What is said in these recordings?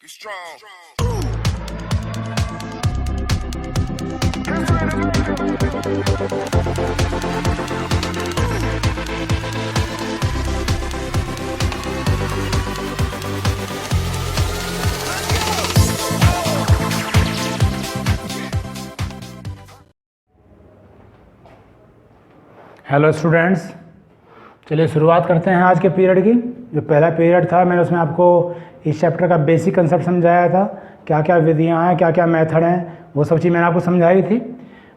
Be strong. Hello students, चलिए शुरुआत करते हैं आज के पीरियड की। जो पहला पीरियड था मैंने उसमें आपको इस चैप्टर का बेसिक कंसेप्ट समझाया था, क्या क्या विधियां हैं, क्या क्या मेथड हैं, वो सब चीज़ मैंने आपको समझाई थी।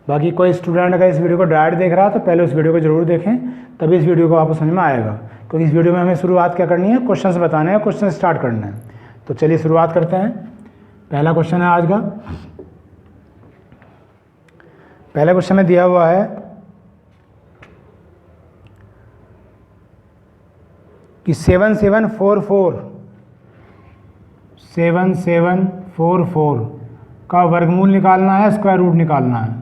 बाकी कोई स्टूडेंट अगर इस वीडियो को डायरेक्ट देख रहा है तो पहले उस वीडियो को ज़रूर देखें, तभी इस वीडियो को आपको समझ में आएगा। क्योंकि इस वीडियो में हमें शुरुआत क्या करनी है, क्वेश्चंस बताने हैं, क्वेश्चन स्टार्ट करना है। तो चलिए शुरुआत करते हैं। पहला क्वेश्चन है आज का। पहला क्वेश्चन में दिया हुआ है कि 7744 का वर्गमूल निकालना है, स्क्वायर रूट निकालना है।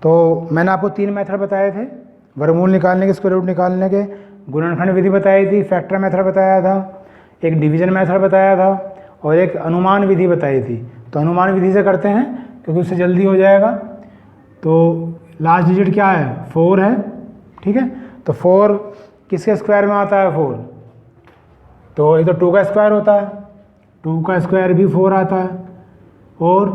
तो मैंने आपको 3 मेथड बताए थे वर्गमूल निकालने के, स्क्वायर रूट निकालने के। गुणनखंड विधि बताई थी, फैक्टर मेथड बताया था, एक डिवीजन मेथड बताया था और एक अनुमान विधि बताई थी। तो अनुमान विधि से करते हैं क्योंकि उससे जल्दी हो जाएगा। तो लास्ट डिजिट क्या है, 4 है, ठीक है। तो 4 किसके स्क्वायर में आता है, 4? तो ये तो 2 का स्क्वायर होता है, 2 का स्क्वायर भी 4 आता है, और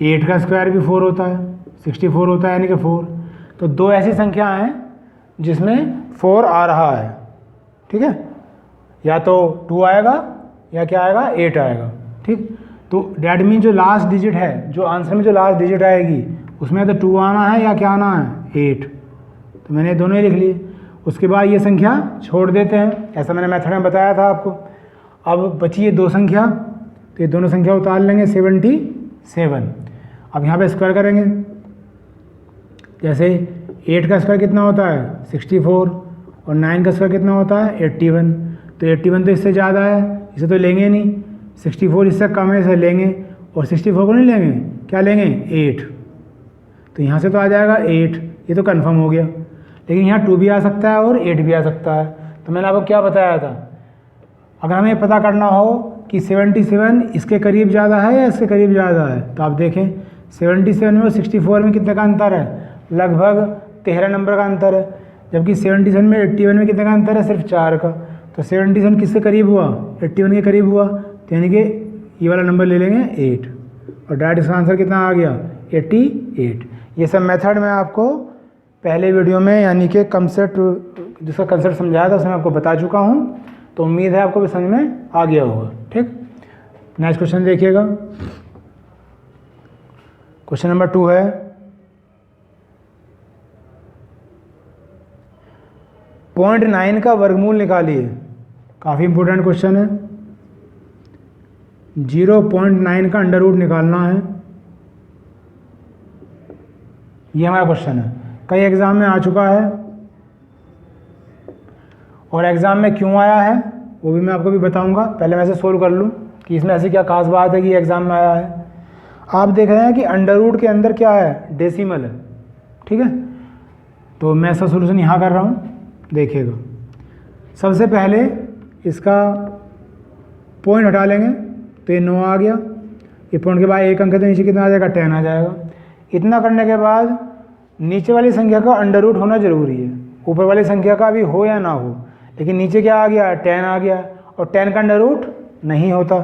8 का स्क्वायर भी 4 होता है, 64 होता है, यानी कि 4। तो 2 ऐसी संख्या हैं जिसमें 4 आ रहा है, ठीक है। या तो 2 आएगा या क्या आएगा, 8 आएगा, ठीक। तो डैट मीन जो लास्ट डिजिट है, जो आंसर में जो लास्ट डिजिट आएगी उसमें तो 2 आना है या क्या आना है, 8। तो मैंने दोनों ही लिख लिए। उसके बाद ये संख्या छोड़ देते हैं, ऐसा मैंने मेथड में बताया था आपको। अब बची ये 2 संख्या, तो ये दोनों संख्या उतार लेंगे, 77। अब यहाँ पे स्क्वायर करेंगे। जैसे 8 का स्क्वायर कितना होता है, 64, और 9 का स्क्वायर कितना होता है, 81। तो 81 तो इससे ज़्यादा है, इसे तो लेंगे नहीं। 64 इससे कम है, इसे लेंगे, और 64 को नहीं लेंगे, क्या लेंगे, 8। तो यहाँ से तो आ जाएगा 8, ये तो कन्फर्म हो गया। लेकिन यहाँ 2 भी आ सकता है और 8 भी आ सकता है। तो मैंने आपको क्या बताया था, अगर हमें पता करना हो कि 77 इसके करीब ज़्यादा है या इसके करीब ज़्यादा है, तो आप देखें 77 में और 64 में कितने का अंतर है, लगभग 13 नंबर का अंतर है। जबकि 77 में 81 में कितने का अंतर है, सिर्फ 4 का। तो 77 किसके करीब हुआ, 81 के करीब हुआ, तो यानी कि ये वाला नंबर ले लेंगे 8, और डायरेक्ट इसका आंसर कितना आ गया, 88। ये सब मेथड मैं आपको पहले वीडियो में यानी कि कंसेप्ट, जिसका कंसेप्ट समझाया था उसमें आपको बता चुका हूँ। तो उम्मीद है आपको भी समझ में आ गया होगा, ठीक। नेक्स्ट क्वेश्चन देखिएगा। क्वेश्चन नंबर 2 है, .9 का वर्गमूल निकालिए। काफ़ी इंपॉर्टेंट क्वेश्चन है। 0.9 का अंडर रूट निकालना है, ये हमारा क्वेश्चन है। कई एग्ज़ाम में आ चुका है, और एग्ज़ाम में क्यों आया है वो भी मैं आपको भी बताऊंगा। पहले मैं इसे सोल्व कर लूँ कि इसमें ऐसी क्या खास बात है कि एग्ज़ाम में आया है। आप देख रहे हैं कि अंडर रूट के अंदर क्या है, डेसिमल है, ठीक है। तो मैं इसका सोल्यूशन यहाँ कर रहा हूँ, देखिएगा। सबसे पहले इसका पॉइंट हटा लेंगे, तो ये 9 आ गया। ये पॉइंट के बाद 1 अंक है, तो नीचे कितना आ जाएगा, 10 आ जाएगा। इतना करने के बाद नीचे वाली संख्या का अंडर रूट होना ज़रूरी है, ऊपर वाली संख्या का भी हो या ना हो। लेकिन नीचे क्या आ गया, 10 आ गया, और 10 का अंडर रूट नहीं होता।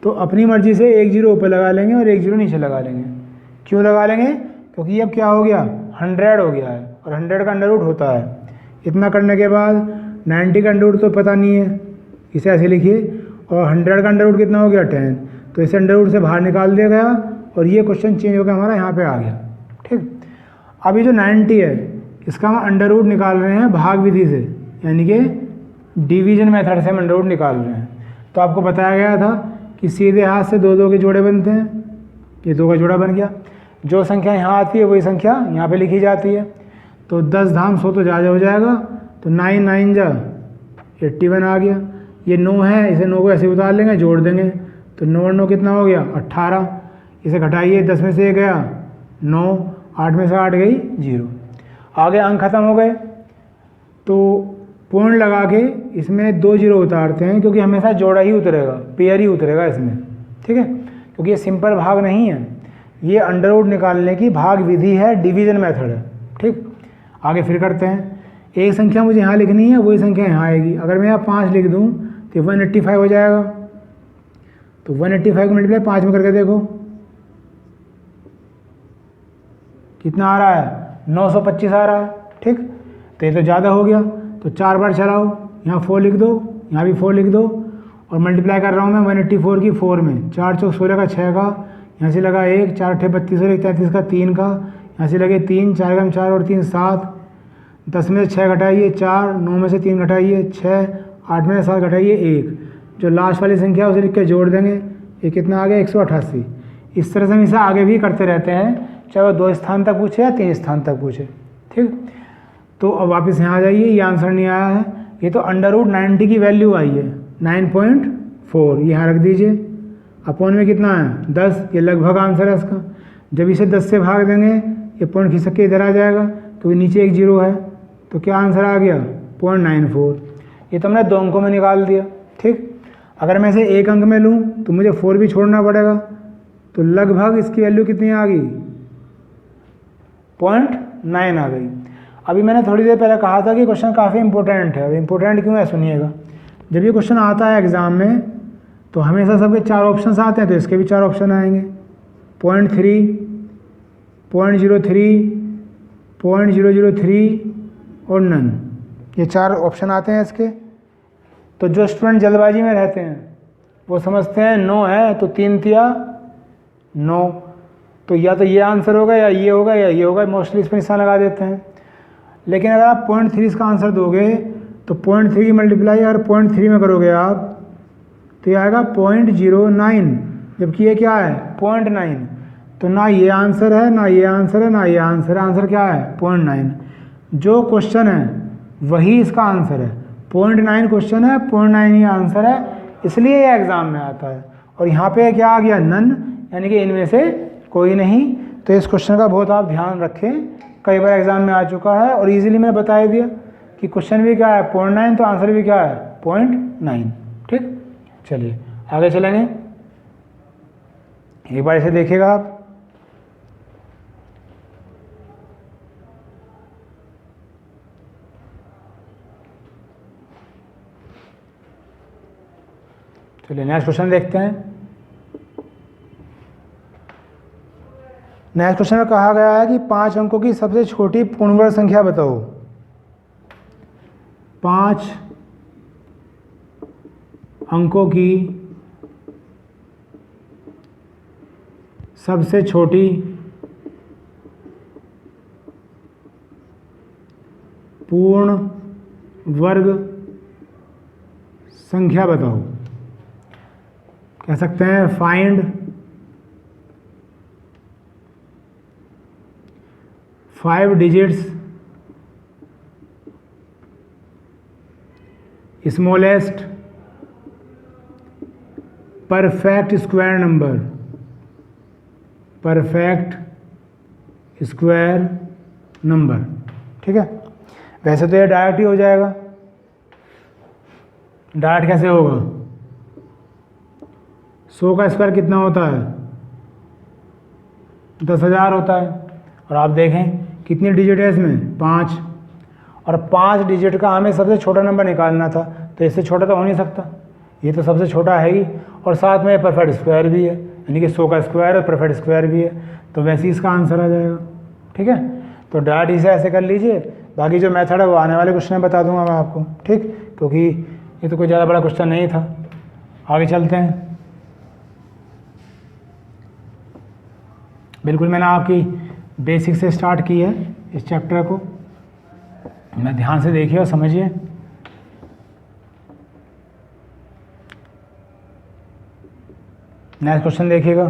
तो अपनी मर्जी से 1 0 ऊपर लगा लेंगे और 1 0 नीचे लगा लेंगे। क्यों लगा लेंगे, क्योंकि अब क्या हो गया, 100 हो गया है, और 100 का अंडर रूट होता है। इतना करने के बाद 90 का अंडर रूट तो पता नहीं है, इसे ऐसे लिखिए, और 100 का अंडर रूट कितना हो गया, 10। तो इसे अंडर रूट से बाहर निकाल दिया गया, और ये क्वेश्चन चेंज हो गया हमारा, यहाँ पे आ गया, ठीक। अब ये जो 90 है इसका हम अंडर रूट निकाल रहे हैं भाग विधि से, यानी कि डिवीजन मेथड से हम अंडर रूट निकाल रहे हैं। तो आपको बताया गया था कि सीधे हाथ से 2 2 के जोड़े बनते हैं, ये 2 का जोड़ा बन गया। जो संख्या यहाँ आती है वही संख्या यहाँ पे लिखी जाती है। तो 10 धाम 100 तो ज़्यादा हो जाएगा, तो 9 9 जा 81 आ गया। ये 9 है, इसे 9 को ऐसे उतार लेंगे, जोड़ देंगे, तो 9 और 9 कितना हो गया, 18। इसे घटाइए, 10 में से 1 गया 9, 8 में से 8 गई 0। आगे अंक खत्म हो गए। तो पूर्ण लगा के इसमें 2 जीरो उतारते हैं, क्योंकि हमेशा जोड़ा ही उतरेगा, पेयर ही उतरेगा इसमें, ठीक है। क्योंकि ये सिंपल भाग नहीं है, ये अंडर रूट निकालने की भाग विधि है, डिवीजन मेथड है, ठीक। आगे फिर करते हैं। एक संख्या मुझे यहाँ लिखनी है, वही संख्या यहाँ आएगी। अगर मैं यहाँ 5 लिख दूँ तो 185 हो जाएगा। तो 185 को मल्टीप्लाई 5 में करके देखो कितना आ रहा है, 925 आ रहा है, ठीक। तो ये तो ज़्यादा हो गया, तो 4 बार चलाओ, यहाँ 4 लिख दो, यहाँ भी 4 लिख दो, और मल्टीप्लाई कर रहा हूँ मैं 184 की 4 में, 4 चौक 16 का 6 का, यहाँ से लगा 1, 4 अट्ठे 32 और 1 33 का 3 का, यहाँ से लगे 3, 4 गम 4 और 3 7, 10 में से 6 घटाइए 4, 9 में से 3 घटाइए 6, 8 में से 7 घटाइए 1, जो लास्ट वाली संख्या है उसे लिख के जोड़ देंगे, ये कितना आ गया 188। इस तरह से हम इसे आगे भी करते रहते हैं, चाहे वो 2 स्थान तक पूछे या 3 स्थान तक पूछे, ठीक। तो अब वापस यहाँ आ जाइए, ये आंसर नहीं आया है, ये तो अंडर रूट 90 की वैल्यू आई है 9.4, यहाँ रख दीजिए। अपॉन में कितना है 10, ये लगभग आंसर है इसका। जब इसे 10 से भाग देंगे ये पॉइंट खिसक के इधर आ जाएगा, क्योंकि नीचे एक जीरो है, तो क्या आंसर आ गया 0.94। ये तो हमने 2 अंकों में निकाल दिया, ठीक। अगर मैं इसे 1 अंक में लूँ तो मुझे 4 भी छोड़ना पड़ेगा, तो लगभग इसकी वैल्यू कितनी आ गई 0.9 आ गई। अभी मैंने थोड़ी देर पहले कहा था कि क्वेश्चन काफ़ी इंपॉर्टेंट है। अब इंपॉर्टेंट क्यों है सुनिएगा। जब ये क्वेश्चन आता है एग्ज़ाम में तो हमेशा सबके 4 ऑप्शंस आते हैं, तो इसके भी 4 ऑप्शन आएंगे, 0.3, 0.03, 0.003 और नन, ये 4 ऑप्शन आते हैं इसके। तो जो स्टूडेंट जल्दबाजी में रहते हैं वो समझते हैं 9 है तो 3 तिया 9, तो या तो ये आंसर होगा या ये होगा या ये होगा, मोस्टली इस पर निशान लगा देते हैं। लेकिन अगर आप 0.3 इसका आंसर दोगे तो 0.3 की मल्टीप्लाई अगर 0.3 में करोगे आप तो ये आएगा 0.09, जबकि ये क्या है 0.9। तो ना ये आंसर है, ना ये आंसर है, ना ये आंसर है, आंसर क्या है 0.9। जो क्वेश्चन है वही इसका आंसर है, 0.9 क्वेश्चन है, 0.9 ही आंसर है, इसलिए ये एग्ज़ाम में आता है। और यहाँ पे क्या आ गया नन, यानी कि इनमें से कोई नहीं। तो इस क्वेश्चन का बहुत आप ध्यान रखें, कई बार एग्जाम में आ चुका है और इजीली मैंने बता दिया कि क्वेश्चन भी क्या है 0.9, तो आंसर भी क्या है 0.9, ठीक। चलिए आगे चलेंगे, एक बार इसे देखिएगा आप। चलिए नेक्स्ट क्वेश्चन देखते हैं। नेक्स्ट क्वेश्चन में कहा गया है कि 5 अंकों की सबसे छोटी पूर्ण वर्ग संख्या बताओ। 5 अंकों की सबसे छोटी पूर्ण वर्ग संख्या बताओ। कह सकते हैं find 5 digits smallest perfect square number, perfect square number, ठीक है। वैसे तो ये डायरेक्ट ही हो जाएगा, डायरेक्ट कैसे होगा, 100 का स्क्वायर कितना होता है 10,000 होता है। और आप देखें कितनी डिजिट है इसमें 5, और 5 डिजिट का हमें सबसे छोटा नंबर निकालना था, तो इससे छोटा तो हो नहीं सकता, ये तो सबसे छोटा है ही, और साथ में परफेक्ट स्क्वायर भी है, यानी कि 100 का स्क्वायर और परफेक्ट स्क्वायर भी है, तो वैसे ही इसका आंसर आ जाएगा, ठीक है। तो डायरेक्ट इसे ऐसे कर लीजिए, बाकी जो मेथड है वो आने वाले क्वेश्चन में बता दूंगा मैं आपको, ठीक, क्योंकि ये तो कोई ज़्यादा बड़ा क्वेश्चन नहीं था। आगे चलते हैं। बिल्कुल मैंने आपकी बेसिक से स्टार्ट की है इस चैप्टर को, मैं ध्यान से देखिए और समझिए। नेक्स्ट क्वेश्चन देखिएगा।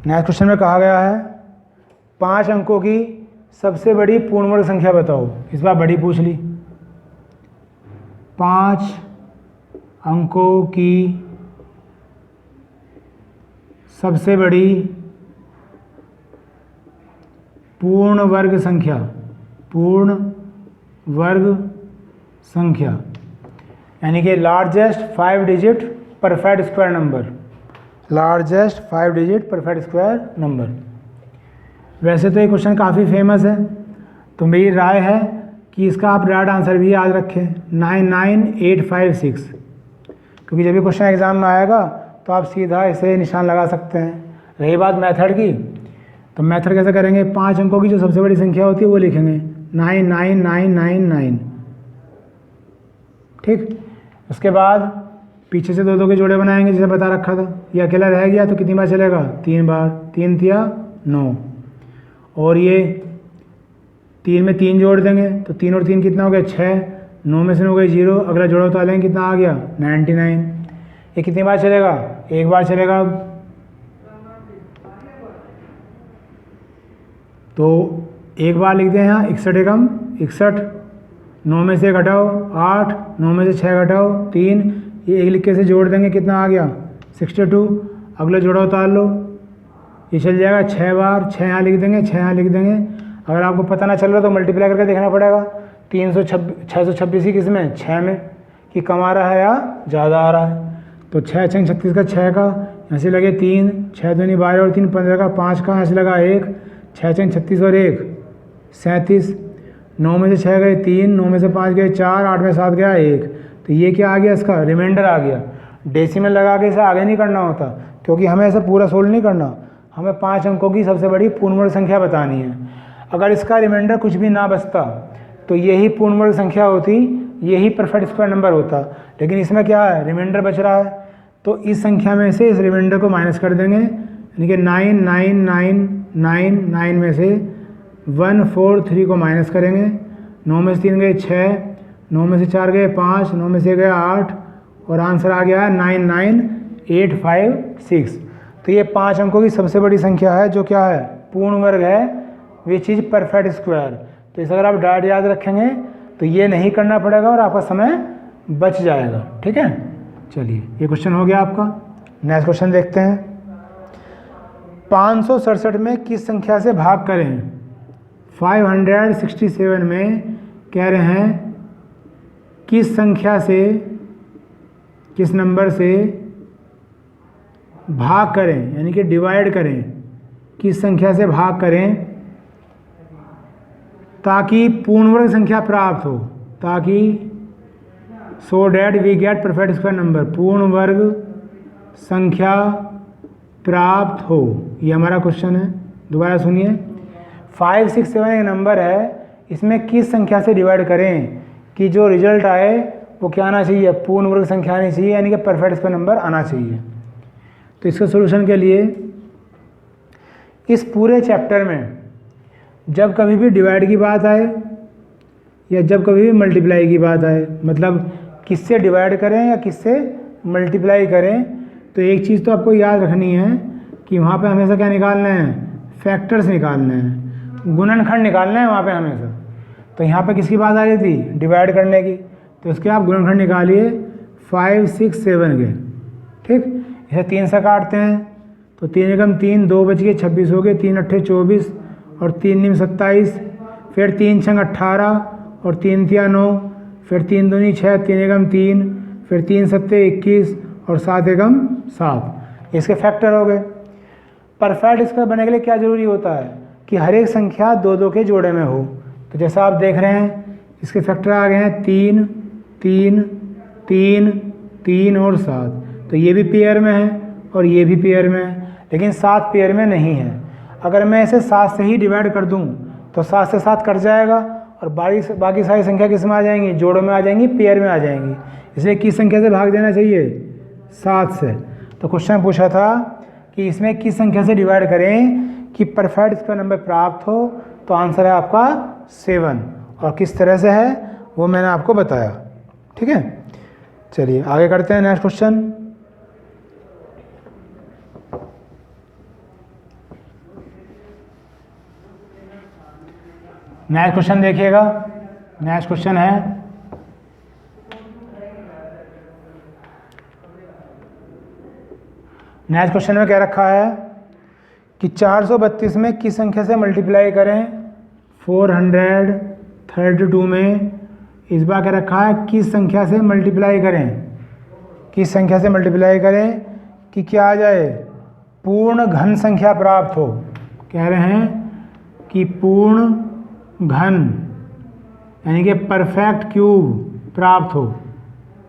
नेक्स्ट क्वेश्चन में कहा गया है 5 अंकों की सबसे बड़ी पूर्ण वर्ग संख्या बताओ। इस बार बड़ी पूछ ली। 5 अंकों की सबसे बड़ी पूर्ण वर्ग संख्या पूर्ण वर्ग संख्या, यानी कि largest 5 digit perfect square number, largest 5 digit perfect square number. वैसे तो ये क्वेश्चन काफ़ी फेमस है, तो मेरी राय है कि इसका आप राइट आंसर भी याद रखें 99856, क्योंकि जब भी क्वेश्चन एग्जाम में आएगा तो आप सीधा इसे निशान लगा सकते हैं। रही बात मेथड की, तो मेथड कैसे करेंगे, 5 अंकों की जो सबसे बड़ी संख्या होती है वो लिखेंगे 99999, ठीक। उसके बाद पीछे से 2 के जोड़े बनाएंगे जैसे बता रखा था। ये अकेला रह गया तो कितनी बार चलेगा, 3 बार, 3 तिया 9, और ये 3 में 3 जोड़ देंगे तो 3 और 3 कितना हो गया 6, 9 में से 9 गए 0, अगला जोड़ा उतार लेंगे कितना आ गया 99। ये कितनी बार चलेगा, 1 बार चलेगा। तो एक बार लिख दें यहाँ 61 एकम 61, 9 में से घटाओ 8, 9 में से 6 घटाओ 3, ये 1 लिख के से जोड़ देंगे कितना आ गया 62, अगला जोड़ा उतार लो, ये चल जाएगा 6 बार, 6 यहाँ लिख देंगे, 6 यहाँ लिख देंगे। अगर आपको पता ना चल रहा तो मल्टीप्लाई करके देखना पड़ेगा, 626 ही किस में 6 में, कि कम आ रहा है या ज़्यादा आ रहा है। तो 6 छंग 36 का 6 का यहाँ से लगे 3, 6 दूनी 12 और 3 15 का 5 का यहाँ से लगा 1, 6 छंग 36 और 1 37, 9 में से 6 गए 3, 9 में से 5 गए 4, 8 में 7 गया 1, तो ये क्या आ गया, इसका रिमाइंडर आ गया। डेसिमल लगा के इसे आगे नहीं करना होता, क्योंकि हमें ऐसा पूरा सोल्व नहीं करना, हमें 5 अंकों की सबसे बड़ी पूर्ण वर्ग संख्या बतानी है। अगर इसका रिमाइंडर कुछ भी ना बचता तो यही पूर्ण वर्ग संख्या होती, यही परफेक्ट स्क्वायर नंबर होता, लेकिन इसमें क्या है, रिमाइंडर बच रहा है। तो इस संख्या में से इस रिमाइंडर को माइनस कर देंगे, यानी कि 99999 में से 143 को माइनस करेंगे, 9 में से 3 गए 6, 9 में से 4 गए 5, 9 में से गया 8, और आंसर आ गया है 99856। तो ये 5 अंकों की सबसे बड़ी संख्या है जो क्या है, पूर्ण वर्ग है, विच इज परफेक्ट स्क्वायर। तो इस अगर आप डायरेक्ट याद रखेंगे तो ये नहीं करना पड़ेगा और आपका समय बच जाएगा, ठीक है। चलिए ये क्वेश्चन हो गया आपका। नेक्स्ट क्वेश्चन देखते हैं, 567 में किस संख्या से भाग करें। 567 में कह रहे हैं किस संख्या से, किस नंबर से भाग करें, यानी कि डिवाइड करें, किस संख्या से भाग करें ताकि पूर्ण वर्ग संख्या प्राप्त हो, ताकि so that we get perfect square number, पूर्ण वर्ग संख्या प्राप्त हो। ये हमारा क्वेश्चन है, दोबारा सुनिए। 567 एक नंबर है, इसमें किस संख्या से डिवाइड करें कि जो रिजल्ट आए वो क्या आना चाहिए, पूर्ण वर्ग संख्या आनी चाहिए, यानी कि परफेक्ट स्क्वायर नंबर आना चाहिए। तो इसके सॉल्यूशन के लिए इस पूरे चैप्टर में जब कभी भी डिवाइड की बात आए या जब कभी भी मल्टीप्लाई की बात आए, मतलब किससे डिवाइड करें या किससे मल्टीप्लाई करें, तो एक चीज़ तो आपको याद रखनी है कि वहाँ पे हमेशा क्या निकालना है, फैक्टर्स निकालने हैं, गुणनखंड निकालना है वहाँ पे हमेशा। तो यहाँ पे किसकी बात आ रही थी, डिवाइड करने की, तो इसके आप गुणनखंड निकालिए 5 6 7 के, ठीक। इसे 3 से काटते हैं तो 3 एकम 3, 2 बच गए 26 हो गए, 3 अट्ठे 24 और 3 निम 27, फिर 3 छंग 18 और 3 तिया 9, फिर 3 दूनी 6, 3 एकम 3, फिर 3 सत्ते 21 और 7 एकम 7, इसके फैक्टर हो गए। परफेक्ट स्क्वायर बनने के लिए क्या जरूरी होता है कि हर एक संख्या 2 के जोड़े में हो। तो जैसा आप देख रहे हैं इसके फैक्टर आ गए हैं 3 3 3 3 और 7, तो ये भी पेयर में है और ये भी पेयर में है, लेकिन 7 पेयर में नहीं है। अगर मैं इसे 7 से ही डिवाइड कर दूं तो 7 से 7 कट जाएगा और बाकी सारी संख्या किस में आ जाएंगी, जोड़ों में आ जाएंगी, पेयर में आ जाएंगी। इसलिए किस संख्या से भाग देना चाहिए, 7 से। तो क्वेश्चन पूछा था कि इसमें किस संख्या से डिवाइड करें कि परफेक्ट स्क्वायर नंबर प्राप्त हो, तो आंसर है आपका 7, और किस तरह से है वो मैंने आपको बताया, ठीक है। चलिए आगे करते हैं नेक्स्ट क्वेश्चन। नेक्स्ट क्वेश्चन देखिएगा। नेक्स्ट क्वेश्चन है नेक्स्ट क्वेश्चन में क्या रखा है कि 432 में किस संख्या से मल्टीप्लाई करें। 432 32 में इस बार क्या रखा है, किस संख्या से मल्टीप्लाई करें, किस संख्या से मल्टीप्लाई करें कि क्या आ जाए, पूर्ण घन संख्या प्राप्त हो। कह रहे हैं कि पूर्ण घन यानी कि परफेक्ट क्यूब प्राप्त हो।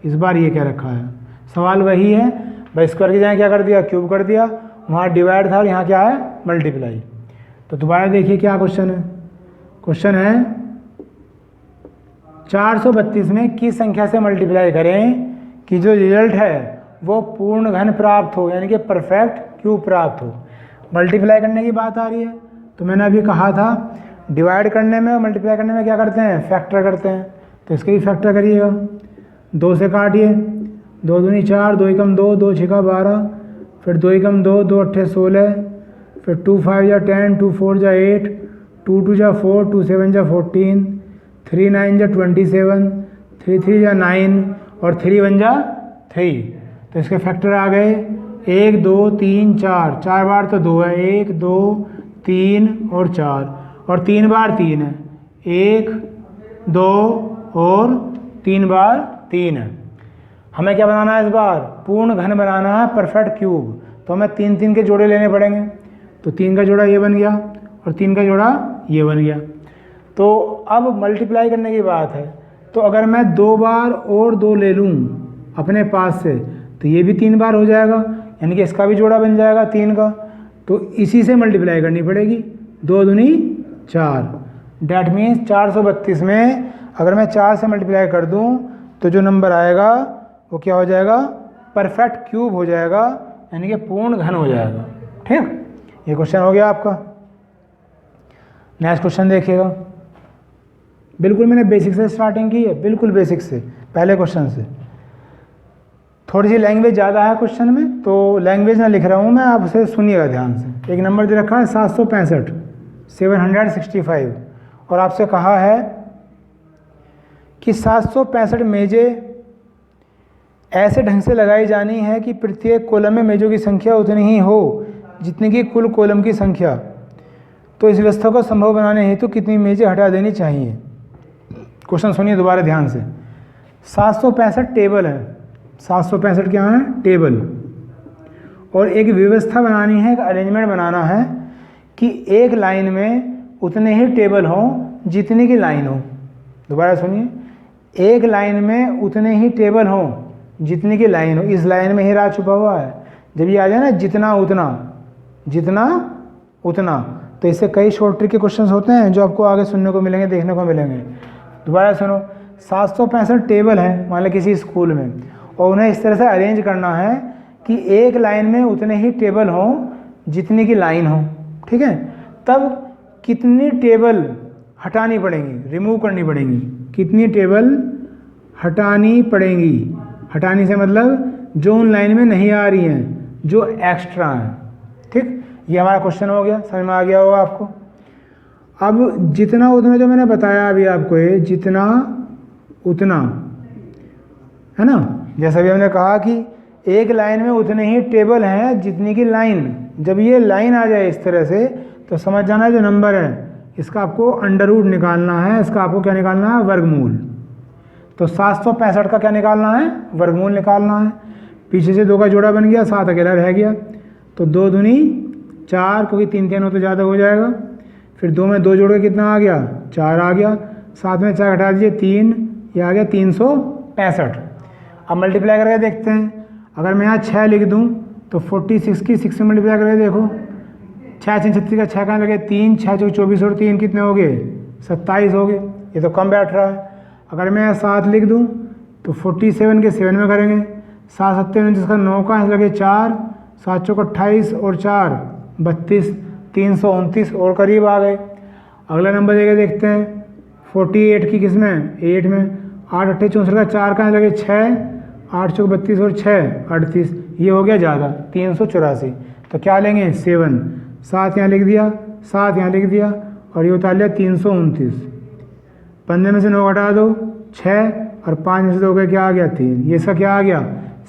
इस बार ये क्या रखा है, सवाल वही है भाई, स्क्वायर की जगह क्या कर दिया, क्यूब कर दिया, वहाँ डिवाइड था और यहाँ क्या है, मल्टीप्लाई। तो दोबारा देखिए क्या क्वेश्चन है। क्वेश्चन है 432 में किस संख्या से मल्टीप्लाई करें कि जो रिजल्ट है वो पूर्ण घन प्राप्त हो, यानी कि परफेक्ट क्यूब प्राप्त हो। मल्टीप्लाई करने की बात आ रही है, तो मैंने अभी कहा था डिवाइड करने में और मल्टीप्लाई करने में क्या करते हैं, फैक्टर करते हैं। तो इसके भी फैक्टर करिएगा, 2 से काटिए, 2 दूनी 4, 2 एकम 2, 2 छिका 12, फिर 2 एकम 2, 2 अट्ठे 16, फिर 2 5 जा 10, 2 4 जा 8, 2 2 जा 4, 2 7 जा 14, 3 9 जा 27, 3 3 जा 9 और 3 1 जा 3। तो इसके फैक्टर आ गए 1 2 3 4, 4 बार तो 2 है, 1 2 3 और 4, और 3 बार 3 है, 1 2 और 3 बार 3 है। हमें क्या बनाना है इस बार, पूर्ण घन बनाना है, परफेक्ट क्यूब। तो हमें 3 3 के जोड़े लेने पड़ेंगे। तो 3 का जोड़ा ये बन गया और 3 का जोड़ा ये बन गया। तो अब मल्टीप्लाई करने की बात है, तो अगर मैं 2 बार और 2 ले लूँ अपने पास से तो ये भी 3 बार हो जाएगा, यानी कि इसका भी जोड़ा बन जाएगा 3 का। तो इसी से मल्टीप्लाई करनी पड़ेगी, 2 दूनी 4। डैट मीन्स 432 में अगर मैं 4 से मल्टीप्लाई कर दूं तो जो नंबर आएगा वो क्या हो जाएगा, परफेक्ट क्यूब हो जाएगा, यानी कि पूर्ण घन हो जाएगा। ठीक, ये क्वेश्चन हो गया आपका। नेक्स्ट क्वेश्चन देखिएगा। बिल्कुल मैंने बेसिक से स्टार्टिंग की है, बिल्कुल बेसिक से, पहले क्वेश्चन से। थोड़ी सी लैंग्वेज ज़्यादा है क्वेश्चन में, तो लैंग्वेज ना लिख रहा हूँ मैं, आप उसे सुनिएगा ध्यान से। एक नंबर दे रखा है 765, 765, और आपसे कहा है कि 765 मेज़ें ऐसे ढंग से लगाई जानी है कि प्रत्येक कॉलम में मेज़ों की संख्या उतनी ही हो जितनी कि कुल कॉलम की संख्या। तो इस व्यवस्था को संभव बनाने हेतु कितनी मेज़ें हटा देनी चाहिए। क्वेश्चन सुनिए दोबारा ध्यान से। 765 टेबल है, 765 क्या है, टेबल, और एक व्यवस्था बनानी है, एक अरेंजमेंट बनाना है कि एक लाइन में उतने ही टेबल हों जितनी की लाइन हो। दोबारा सुनिए, एक लाइन में उतने ही टेबल हों जितनी की लाइन हो। इस लाइन में ही राज छुपा हुआ है। जब ये आ जाए ना जितना उतना, जितना उतना, तो इससे कई शॉर्ट ट्रिक के क्वेश्चंस होते हैं जो आपको आगे सुनने को मिलेंगे, देखने को मिलेंगे। दोबारा सुनो, 765 टेबल है मान लो किसी स्कूल में, और उन्हें इस तरह से अरेंज करना है कि एक लाइन में उतने ही टेबल हों जितनी की लाइन हो। ठीक है, तब कितनी टेबल हटानी पड़ेंगी, रिमूव करनी पड़ेंगी, कितनी टेबल हटानी पड़ेंगी। हटानी से मतलब जो उन लाइन में नहीं आ रही हैं, जो एक्स्ट्रा हैं। ठीक, ये हमारा क्वेश्चन हो गया, समझ में आ गया होगा आपको। अब जितना उतना जो मैंने बताया अभी आपको, ये जितना उतना है ना, जैसा भी हमने कहा कि एक लाइन में उतने ही टेबल हैं जितनी की लाइन। जब ये लाइन आ जाए इस तरह से तो समझ जाना जो नंबर है इसका आपको अंडर रूट निकालना है, इसका आपको क्या निकालना है, वर्गमूल। तो 765 का क्या निकालना है, वर्गमूल निकालना है। पीछे से 2 का जोड़ा बन गया, 7 अकेला रह गया, तो 2 दूनी 4, क्योंकि 3 3 हो तो ज़्यादा हो जाएगा। फिर 2 में 2 जोड़ के कितना आ गया, 4 आ गया। 7 में 4 हटा दीजिए 3, ये आ गया 365। अब मल्टीप्लाई करके देखते हैं। अगर मैं यहाँ 6 लिख दूँ तो 46 की 6 से मल्टीप्लाई करके देखो, 6 36 का 6 कहाँ लगे, 3 6 24 और 3 कितने हो गए, 27 हो गए। ये तो कम बैठ रहा है। अगर मैं यहाँ 7 लिख दूँ तो 47 के 7 में करेंगे, 7 7 29 का 9 का लगे 4, 7 चौक 28 और 4 32, 329 और करीब आ गए। अगला नंबर देके देखते हैं 48 की किस में, 8 में। 8 अट्ठे 64 का 4 कहाँ लगे 6, 8 चौक 32 और 6 38, ये हो गया ज़्यादा 384। तो क्या लेंगे 7, 7 यहाँ लिख दिया, 7 यहाँ लिख दिया, और ये उतार लिया 329। 15 में से 9 हटा दो 6, और 5 में से 2 का क्या आ गया 3, ये इसका क्या आ गया,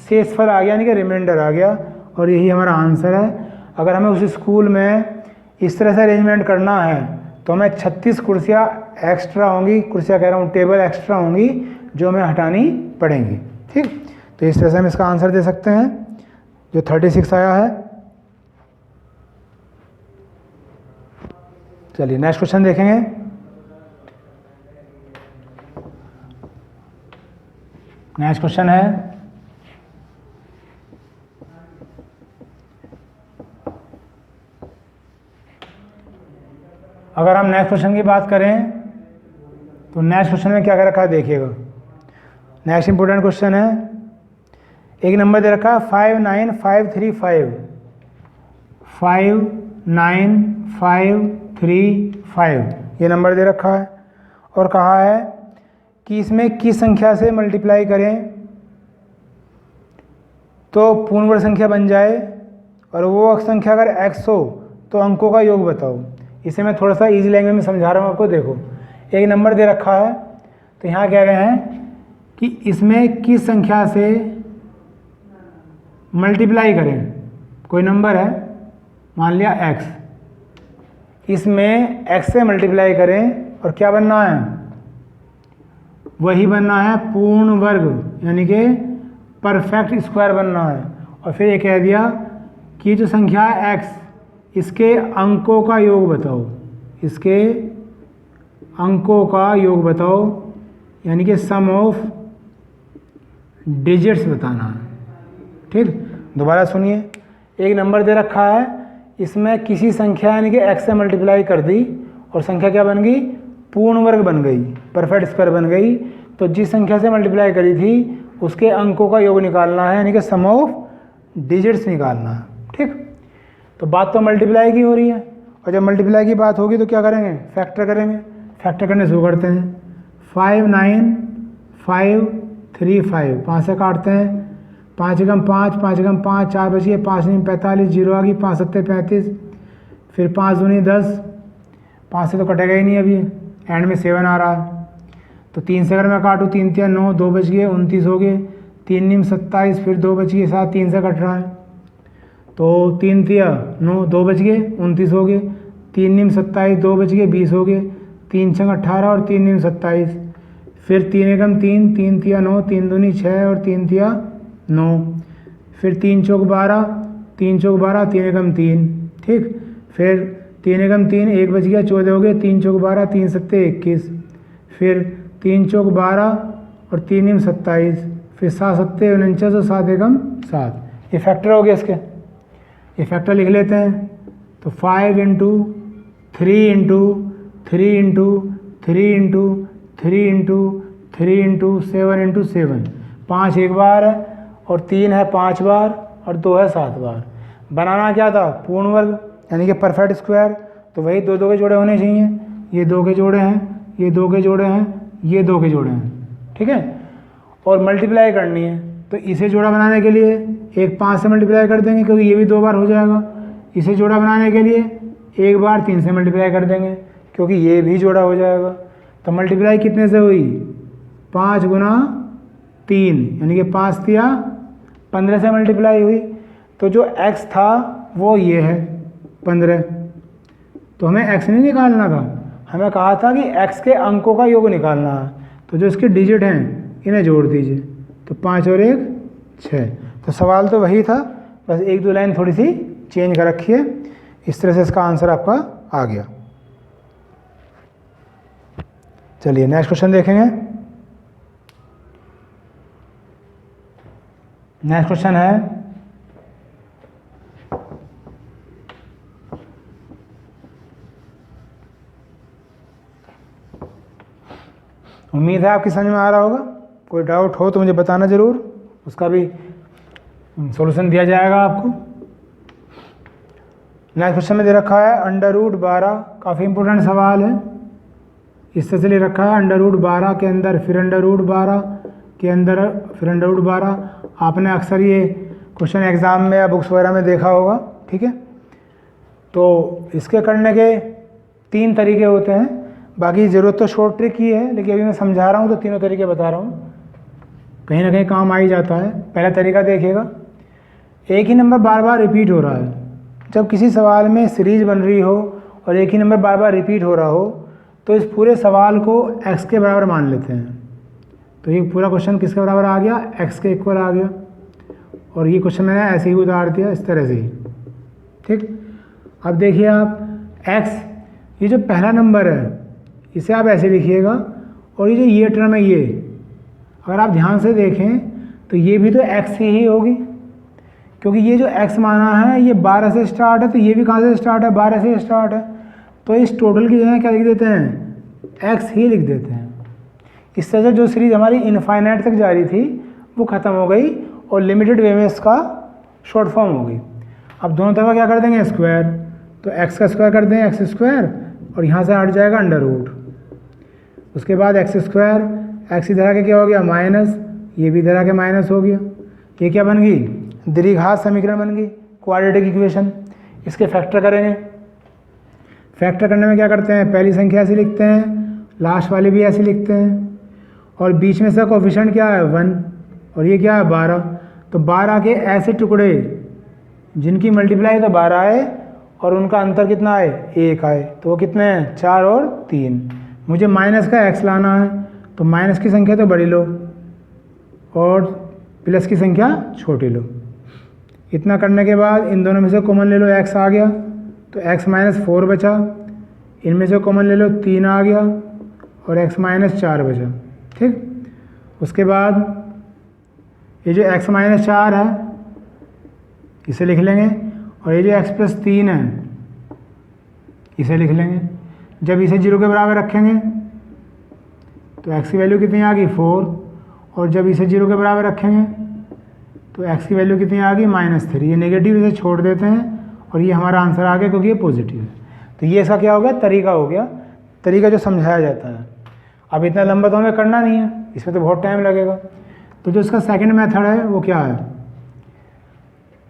शेषफल आ गया, यानी कि रिमाइंडर आ गया। और यही हमारा आंसर है। अगर हमें उस स्कूल में इस तरह से अरेंजमेंट करना है तो हमें 36 कुर्सियाँ एक्स्ट्रा होंगी, कुर्सियाँ कह रहा हूँ, टेबल एक्स्ट्रा होंगी जो हमें हटानी पड़ेंगी। ठीक, तो इस तरह से हम इसका आंसर दे सकते हैं जो 36 आया है। चलिए नेक्स्ट क्वेश्चन देखेंगे। नेक्स्ट क्वेश्चन है अगर हम नेक्स्ट क्वेश्चन की बात करें तो नेक्स्ट क्वेश्चन में क्या कर रखा है देखिएगा। नेक्स्ट इंपॉर्टेंट क्वेश्चन है, एक नंबर दे रखा है 59535 59535 ये नंबर दे रखा है और कहा है कि इसमें किस संख्या से मल्टीप्लाई करें तो पूर्ण वर्ग संख्या बन जाए और वो संख्या अगर x हो तो अंकों का योग बताओ। इसे मैं थोड़ा सा इजी लैंग्वेज में समझा रहा हूँ आपको। देखो एक नंबर दे रखा है तो यहाँ कह रहे हैं कि इसमें किस संख्या से मल्टीप्लाई करें। कोई नंबर है मान लिया x, इसमें x से मल्टीप्लाई करें और क्या बनना है, वही बनना है पूर्ण वर्ग यानी कि परफेक्ट स्क्वायर बनना है। और फिर ये कह दिया कि जो संख्या है x इसके अंकों का योग बताओ, इसके अंकों का योग बताओ यानी कि सम ऑफ डिजिट्स बताना है। ठीक, दोबारा सुनिए, एक नंबर दे रखा है, इसमें किसी संख्या यानी कि x से मल्टीप्लाई कर दी और संख्या क्या बन गई, पूर्ण वर्ग बन गई, परफेक्ट स्क्वायर बन गई। तो जिस संख्या से मल्टीप्लाई करी थी उसके अंकों का योग निकालना है यानी कि सम ऑफ डिजिट्स निकालना है। ठीक, तो बात तो मल्टीप्लाई की हो रही है और जब मल्टीप्लाई की बात होगी तो क्या करेंगे, फैक्टर करेंगे। फैक्टर करने शुरू करते हैं। 59535 5 से काटते हैं, 5 एकम 5 5 एकम 5 4 बचिए, 5 नहीं 45 जीरो आ गई, 5 सत्ते 35, फिर 5 दूनी 10, 5 से तो कटेगा ही नहीं अभी, एंड में 7 आ रहा है। तो 3 से अगर मैं काटूँ 3 तिया 9, 2 बच गए 29 हो गए, 3 नीम 27, फिर 2 बच गए 7, 3 से कट रहा है तो 3 तिया 9, 2 बच गए 29 हो गए, 3 नीम 27, 2 बच गए 20 हो गए, 3 छंग 18 और 3 नीम 27, फिर 3 एकम 3, 3 तिया 9, 3 दूनी 6 और 3 तिया 9, फिर 3 चौक 12, 3 चौक 12, 3 एकम 3। ठीक, फिर 3 एकम 3, 1 बच गया 14 हो गए, 3 चौक 12, 3 सत्ते 21, फिर 3 चौक 12 और 3 नीम 27, फिर 7 सत्ते 49 और 7 एकम 7। ये फैक्टर हो गया इसके, ये फैक्टर लिख लेते हैं। तो 5 into 3 into 3 into 3 into 3 into 3 into 7 into 7, 5 एक बार है और 3 है 5 बार और 2 है 7 बार। बनाना क्या था, पूर्ण वर्ग यानी कि परफेक्ट स्क्वायर। तो वही 2 2 के जोड़े होने चाहिए, ये 2 के जोड़े हैं, ये 2 के जोड़े हैं, ये 2 के जोड़े हैं। ठीक है, और मल्टीप्लाई करनी है तो इसे जोड़ा बनाने के लिए एक 5 से मल्टीप्लाई कर देंगे क्योंकि ये भी 2 बार हो जाएगा। इसे जोड़ा बनाने के लिए एक बार 3 से मल्टीप्लाई कर देंगे क्योंकि ये भी जोड़ा हो जाएगा। तो मल्टीप्लाई कितने से हुई, 5 गुना 3 यानी कि 5 तिया 15 से मल्टीप्लाई हुई। तो जो x था वो ये है 15, तो हमें x नहीं निकालना था, हमें कहा था कि x के अंकों का योग निकालना है। तो जो इसके डिजिट हैं इन्हें जोड़ दीजिए, तो 5 और 1 6। तो सवाल तो वही था, बस 1-2 लाइन थोड़ी सी चेंज कर रखी है। इस तरह से इसका आंसर आपका आ गया। चलिए नेक्स्ट क्वेश्चन देखेंगे। नेक्स्ट क्वेश्चन है उम्मीद है आपकी समझ में आ रहा होगा। कोई डाउट हो तो मुझे बताना ज़रूर, उसका भी सॉल्यूशन दिया जाएगा आपको। नेक्स्ट क्वेश्चन में दे रखा है √12, काफ़ी इंपॉर्टेंट सवाल है। इस तरह से ले रखा है √12 के अंदर फिर √12 के अंदर फिर √12। आपने अक्सर ये क्वेश्चन एग्ज़ाम में या बुक्स वगैरह में देखा होगा। ठीक है, तो इसके करने के 3 तरीके होते हैं। बाकी ज़रूरत तो शॉर्ट ट्रिक ही है, लेकिन अभी मैं समझा रहा हूँ तो तीनों तरीके बता रहा हूँ, कहीं ना कहीं काम आ ही जाता है। पहला तरीका देखिएगा, एक ही नंबर बार बार रिपीट हो रहा है। जब किसी सवाल में सीरीज बन रही हो और एक ही नंबर बार बार रिपीट हो रहा हो तो इस पूरे सवाल को x के बराबर मान लेते हैं। तो ये पूरा क्वेश्चन किसके बराबर आ गया, x के इक्वल आ गया। और ये क्वेश्चन मैंने ऐसे ही उतार दिया इस तरह से ही। ठीक, अब देखिए आप x, ये जो पहला नंबर है इसे आप ऐसे लिखिएगा, और ये जो ये टर्म है ये, अगर आप ध्यान से देखें तो ये भी तो x ही होगी, क्योंकि ये जो x माना है ये 12 से स्टार्ट है, तो ये भी कहाँ से स्टार्ट है, 12 से स्टार्ट है। तो इस टोटल की जगह क्या लिख देते हैं, x ही लिख देते हैं। इस तरह से जो सीरीज हमारी इनफाइनाइट तक जा रही थी वो ख़त्म हो गई और लिमिटेड वे में इसका शॉर्ट फॉर्म हो गई। अब दोनों तरफ क्या कर देंगे, स्क्वायर, तो x का स्क्वायर कर देंगे, x स्क्वायर, और यहाँ से हट जाएगा अंडर रूट। उसके बाद x स्क्वायर, x इधर आके क्या हो गया माइनस, ये भी इधर आके माइनस हो गया। ये क्या बन गई, द्विघात समीकरण बन गई, क्वाड्रेटिक इक्वेशन। इसके फैक्टर करेंगे, फैक्टर करने में क्या करते हैं, पहली संख्या ऐसे लिखते हैं, लास्ट वाली भी ऐसे लिखते हैं, और बीच में से कोफिशिएंट क्या है 1, और ये क्या है 12। तो 12 के ऐसे टुकड़े जिनकी मल्टीप्लाई तो 12 आए और उनका अंतर कितना आए, 1 आए, तो वो कितने हैं 4 और 3। मुझे माइनस का x लाना है, तो माइनस की संख्या तो बड़ी लो और प्लस की संख्या छोटी लो। इतना करने के बाद इन दोनों में से कॉमन ले लो, x आ गया, तो x माइनस 4 बचा, इनमें से कॉमन ले लो 3 आ गया, और x माइनस 4 बचा। ठीक, उसके बाद ये जो x माइनस 4 है इसे लिख लेंगे, और ये जो x प्लस 3 है इसे लिख लेंगे। जब इसे 0 के बराबर रखेंगे तो x की वैल्यू कितनी आ गई 4, और जब इसे 0 के बराबर रखेंगे तो x की वैल्यू कितनी आ गई -3। ये नेगेटिव इसे छोड़ देते हैं और ये हमारा आंसर आ गया क्योंकि ये पॉजिटिव है। तो ये इसका क्या हो गया, तरीका हो गया, तरीका जो समझाया जाता है। अब इतना लंबा तो हमें करना नहीं है, इसमें तो बहुत टाइम लगेगा। तो जो इसका सेकंड मेथड है वो क्या है,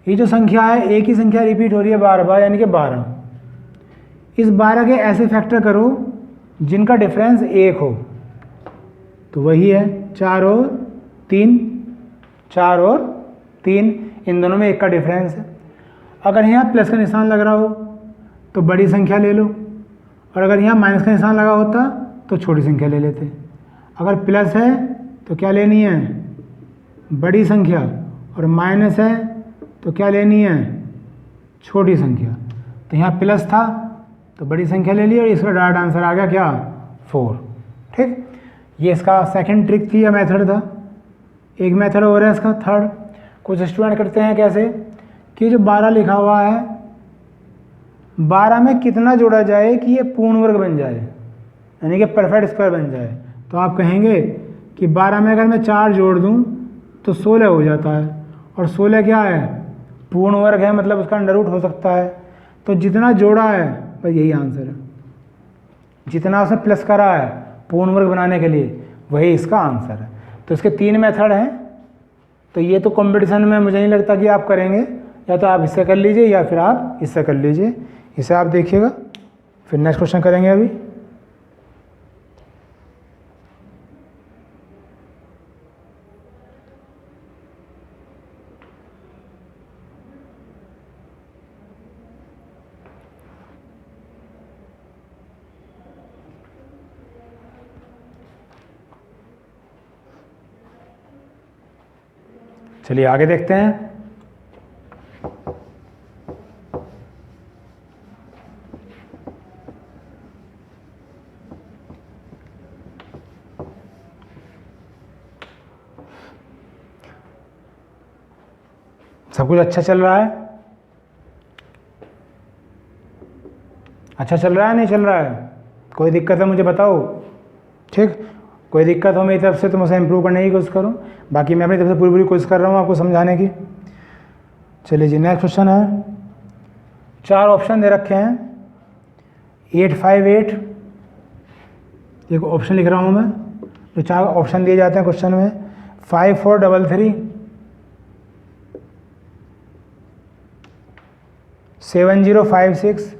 ये जो संख्या है एक ही संख्या रिपीट हो रही है बार बार, यानी कि 12। इस 12 के ऐसे फैक्टर करो जिनका डिफरेंस 1 हो, तो वही है 4 और 3, 4 और 3, इन दोनों में 1 का डिफरेंस है। अगर यहाँ प्लस का निशान लग रहा हो तो बड़ी संख्या ले लो, और अगर यहाँ माइनस का निशान लगा होता तो छोटी संख्या ले लेते। अगर प्लस है तो क्या लेनी है, बड़ी संख्या, और माइनस है तो क्या लेनी है, छोटी संख्या। तो यहाँ प्लस था तो बड़ी संख्या ले ली, और इसका डायरेक्ट आंसर आ गया क्या 4। ठीक, ये इसका सेकंड ट्रिक थी या मेथड था। एक मेथड और है इसका थर्ड। कुछ स्टूडेंट करते हैं कैसे कि जो 12 लिखा हुआ है 12 में कितना जोड़ा जाए कि ये पूर्ण वर्ग बन जाए, यानी कि परफेक्ट स्क्वायर बन जाए। तो आप कहेंगे कि 12 में अगर मैं 4 जोड़ दूं तो 16 हो जाता है, और 16 क्या है, पूर्ण वर्ग है, मतलब उसका अंडर रूट हो सकता है। तो जितना जोड़ा है बस यही आंसर है, जितना उसने प्लस करा है पूर्ण वर्ग बनाने के लिए वही इसका आंसर है। तो इसके 3 मेथड हैं। तो ये तो कंपटीशन में मुझे नहीं लगता कि आप करेंगे, या तो आप इससे कर लीजिए या फिर आप इससे कर लीजिए। इसे आप देखिएगा, फिर नेक्स्ट क्वेश्चन करेंगे अभी। चलिए आगे देखते हैं। सब कुछ अच्छा चल रहा है, अच्छा चल रहा है, नहीं चल रहा है, कोई दिक्कत है मुझे बताओ। ठीक, कोई दिक्कत हो मेरी तरफ से तो मुझे इम्प्रूव करने की कोशिश करूँ, बाकी मैं अपनी तरफ से पूरी पूरी कोशिश कर रहा हूँ आपको समझाने की। चलिए जी, नेक्स्ट क्वेश्चन है। 4 ऑप्शन दे रखे हैं, 8, 5, 8। एक ऑप्शन लिख रहा हूँ मैं, जो 4 ऑप्शन दिए जाते हैं क्वेश्चन में, 5, 4, 3, 3, 7, 0, 5, 6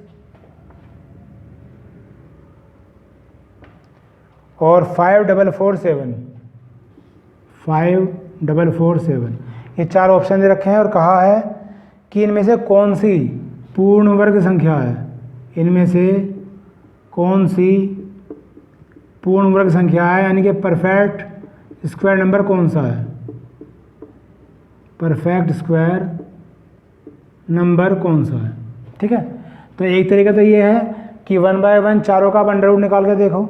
और 5, 4, 4, 7, 5, 4, 4, 7। ये 4 ऑप्शन दे रखे हैं और कहा है कि इनमें से कौन सी पूर्ण वर्ग संख्या है, इनमें से कौन सी पूर्ण वर्ग संख्या है, यानी कि परफेक्ट स्क्वायर नंबर कौन सा है, परफेक्ट स्क्वायर नंबर कौन सा है। ठीक है, तो एक तरीका तो ये है कि 1/1 चारों का आप अंडर रूट निकाल के देखो,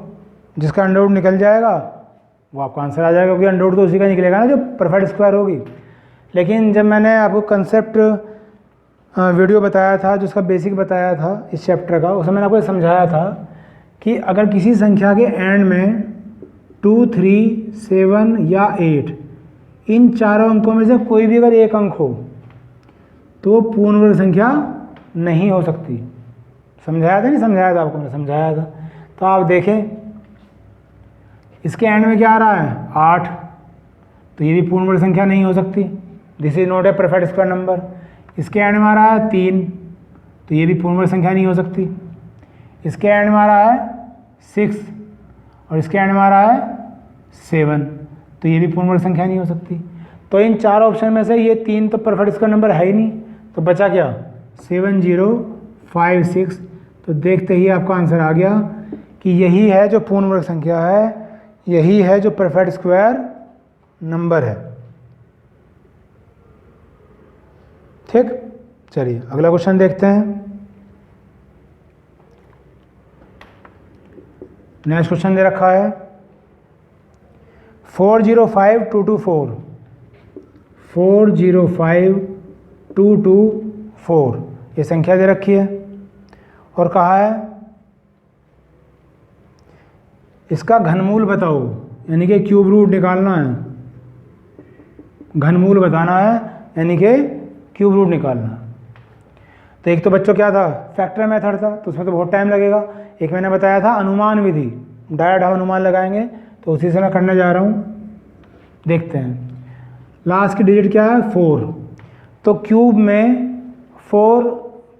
जिसका अंडर रूट निकल जाएगा वो आपका आंसर आ जाएगा, क्योंकि अंडर रूट तो उसी का निकलेगा ना जो परफेक्ट स्क्वायर होगी। लेकिन जब मैंने आपको कंसेप्ट वीडियो बताया था, जो उसका बेसिक बताया था इस चैप्टर का, उसमें मैंने आपको समझाया था कि अगर किसी संख्या के एंड में 2, 3, 7 या 8 इन चारों अंकों में से कोई भी अगर एक अंक हो तो वो पूर्ण वर्ग संख्या नहीं हो सकती। समझाया था नहीं समझाया था आपको, मैंने समझाया था। तो आप देखें इसके एंड में क्या आ रहा है 8, तो ये भी पूर्ण वर्ग संख्या नहीं हो सकती, this is not a perfect square number. इसके एंड में आ रहा है 3, तो ये भी पूर्ण वर्ग संख्या नहीं हो सकती। इसके एंड में आ रहा है 6 और इसके एंड में आ रहा है 7, तो ये भी पूर्ण वर्ग संख्या नहीं हो सकती। तो इन चार ऑप्शन में से ये 3 तो परफेक्ट स्क्वायर नंबर है ही नहीं, तो बचा क्या 7, 0, 5, 6। तो देखते ही आपका आंसर आ गया कि यही है जो पूर्ण वर्ग संख्या है, यही है जो परफेक्ट स्क्वायर नंबर है। ठीक, चलिए अगला क्वेश्चन देखते हैं। नेक्स्ट क्वेश्चन दे रखा है 405224, 405224 ये संख्या दे रखी है और कहा है इसका घनमूल बताओ, यानी कि क्यूब रूट निकालना है, घनमूल बताना है यानी कि क्यूब रूट निकालना। तो एक तो बच्चों क्या था फैक्टर मेथड था, तो उसमें तो बहुत टाइम लगेगा। एक मैंने बताया था अनुमान विधि, डायरेक्ट हम अनुमान लगाएंगे, तो उसी से मैं करने जा रहा हूँ। देखते हैं लास्ट की डिजिट क्या है 4, तो क्यूब में 4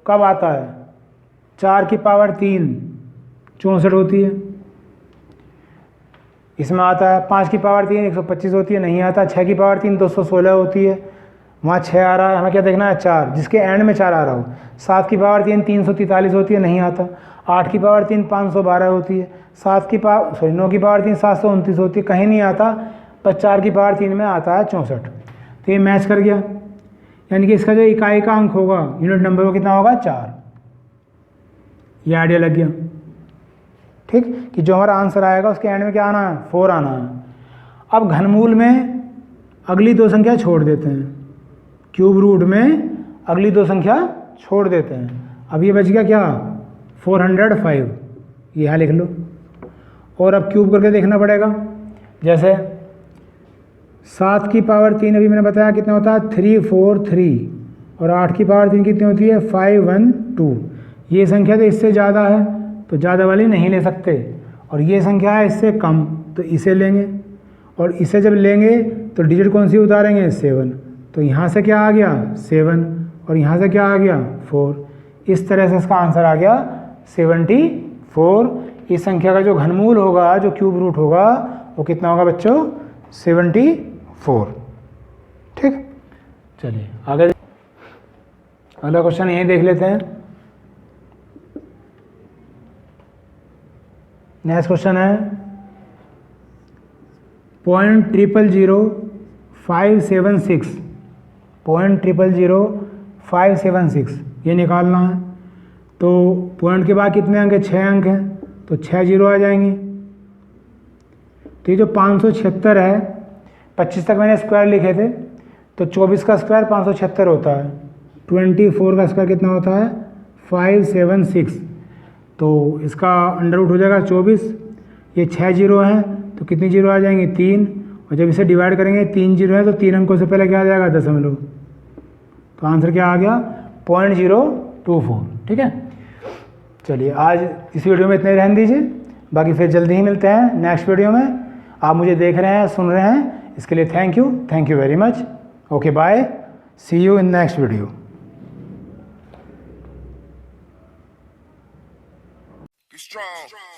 कब आता है 4 की पावर 3 64 होती है। इसमें आता है 5 की पावर 3 125 होती है, नहीं आता। 6 की पावर 3 216 होती है, वहाँ 6 आ रहा है, हमें क्या देखना है 4 जिसके एंड में 4 आ रहा हो। 7 की पावर 3 343 होती है, नहीं आता। 8 की पावर 3 512 होती है, 9 की पावर 3 729 होती है, कहीं नहीं आता। पर 4 की पावर 3 में आता है 64। तो ये मैच कर गया, यानी कि इसका जो इकाई का अंक होगा यूनिट नंबर वो कितना होगा 4। ये आइडिया लग गया। ठीक, कि जो हमारा आंसर आएगा उसके एंड में क्या आना है 4 आना है। अब घनमूल में अगली दो संख्या छोड़ देते हैं, क्यूब रूट में अगली दो संख्या छोड़ देते हैं। अब ये बच गया क्या 405, ये यहाँ लिख लो। और अब क्यूब करके देखना पड़ेगा, जैसे 7 की पावर 3 अभी मैंने बताया कितना होता है 343, और 8 की पावर 3 कितनी होती है 512। ये संख्या तो इससे ज़्यादा है, तो ज़्यादा वाली नहीं ले सकते, और ये संख्या है इससे कम, तो इसे लेंगे। और इसे जब लेंगे तो डिजिट कौन सी उतारेंगे 7, तो यहाँ से क्या आ गया 7 और यहाँ से क्या आ गया 4। इस तरह से इसका आंसर आ गया 74। इस संख्या का जो घनमूल होगा, जो क्यूब रूट होगा, वो कितना होगा बच्चों 74। ठीक, चलिए आगे अगला क्वेश्चन यही देख लेते हैं। नेक्स्ट क्वेश्चन है 0.000576, 0.000576 ये निकालना है। तो पॉइंट के बाद कितने अंक है 6 अंक हैं, तो 6 जीरो आ जाएंगे। तो ये जो 576 है, 25 तक मैंने स्क्वायर लिखे थे, तो 24 का स्क्वायर 576 होता है। 24 का स्क्वायर कितना होता है 576, तो इसका अंडर रूट हो जाएगा 24। ये 6 जीरो हैं, तो कितनी जीरो आ जाएंगे 3, और जब इसे डिवाइड करेंगे 3 जीरो है, तो 3 अंकों से पहले क्या आ जाएगा दशमलव। तो आंसर क्या आ गया 0.024। ठीक है, चलिए आज इस वीडियो में इतने ही रहने दीजिए, बाकी फिर जल्दी ही मिलते हैं नेक्स्ट वीडियो में। आप मुझे देख रहे हैं सुन रहे हैं, इसके लिए thank you very much. Okay bye, see you in next video. Strong.